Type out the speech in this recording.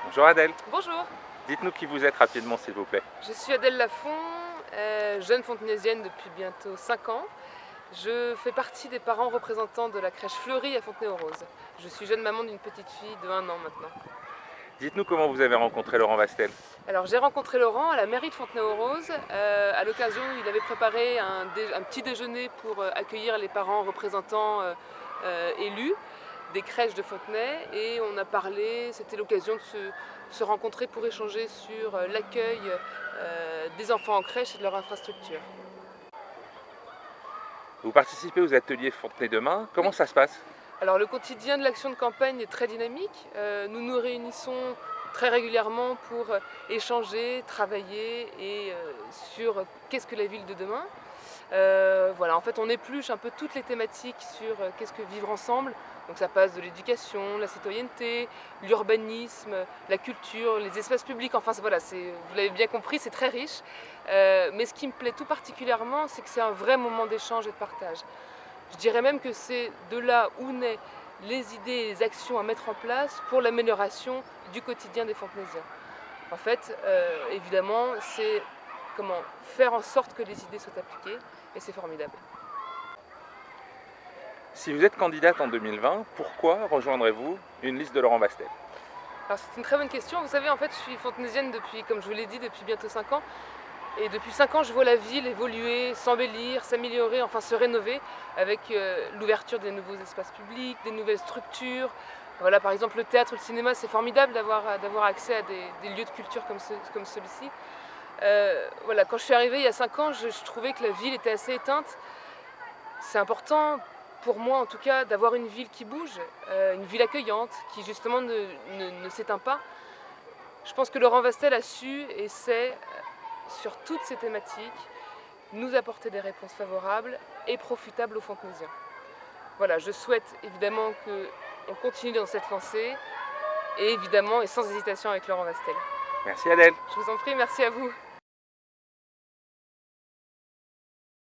Bonjour Adèle, Bonjour, dites-nous qui vous êtes rapidement s'il vous plaît. je suis Adèle Lafont, jeune fontenaisienne depuis bientôt 5 ans. Je fais partie des parents représentants de la crèche Fleury à Fontenay-aux-Roses. Je suis jeune maman d'une petite fille de 1 an maintenant. Dites-nous comment vous avez rencontré Laurent Vastel. Alors j'ai rencontré Laurent à la mairie de Fontenay-aux-Roses. À l'occasion, il avait préparé un petit déjeuner pour accueillir les parents représentants élus des crèches de Fontenay, et on a parlé, c'était l'occasion de se rencontrer pour échanger sur l'accueil des enfants en crèche et de leur infrastructure. Vous participez aux ateliers Fontenay Demain, comment ça se passe? Alors le quotidien de l'action de campagne est très dynamique. Nous nous réunissons très régulièrement pour échanger, travailler sur qu'est-ce que la ville de demain. Voilà, en fait on épluche un peu toutes les thématiques sur qu'est-ce que vivre ensemble. Donc ça passe de l'éducation, la citoyenneté, l'urbanisme, la culture, les espaces publics, enfin voilà, vous l'avez bien compris, c'est très riche. Mais ce qui me plaît tout particulièrement, c'est que c'est un vrai moment d'échange et de partage. Je dirais même que c'est de là où naissent les idées et les actions à mettre en place pour l'amélioration du quotidien des Fontenaisiens. En fait, évidemment, c'est comment faire en sorte que les idées soient appliquées, et c'est formidable. Si vous êtes candidate en 2020, pourquoi rejoindrez-vous une liste de Laurent Vastel? Alors c'est une très bonne question. Vous savez, en fait, je suis fontenaisienne depuis, comme je vous l'ai dit, depuis bientôt 5 ans. Et depuis 5 ans, je vois la ville évoluer, s'embellir, s'améliorer, enfin se rénover, avec l'ouverture des nouveaux espaces publics, des nouvelles structures. Voilà, par exemple, le théâtre, le cinéma, c'est formidable d'avoir accès à des lieux de culture comme celui-ci. Voilà, quand je suis arrivée il y a 5 ans, je trouvais que la ville était assez éteinte. C'est important, pour moi en tout cas, d'avoir une ville qui bouge, une ville accueillante, qui justement ne s'éteint pas. Je pense que Laurent Vastel a su et sait, sur toutes ces thématiques, nous apporter des réponses favorables et profitables aux Fontenaisiens. Voilà, je souhaite évidemment qu'on continue dans cette lancée, et évidemment et sans hésitation avec Laurent Vastel. Merci Adèle. Je vous en prie, merci à vous.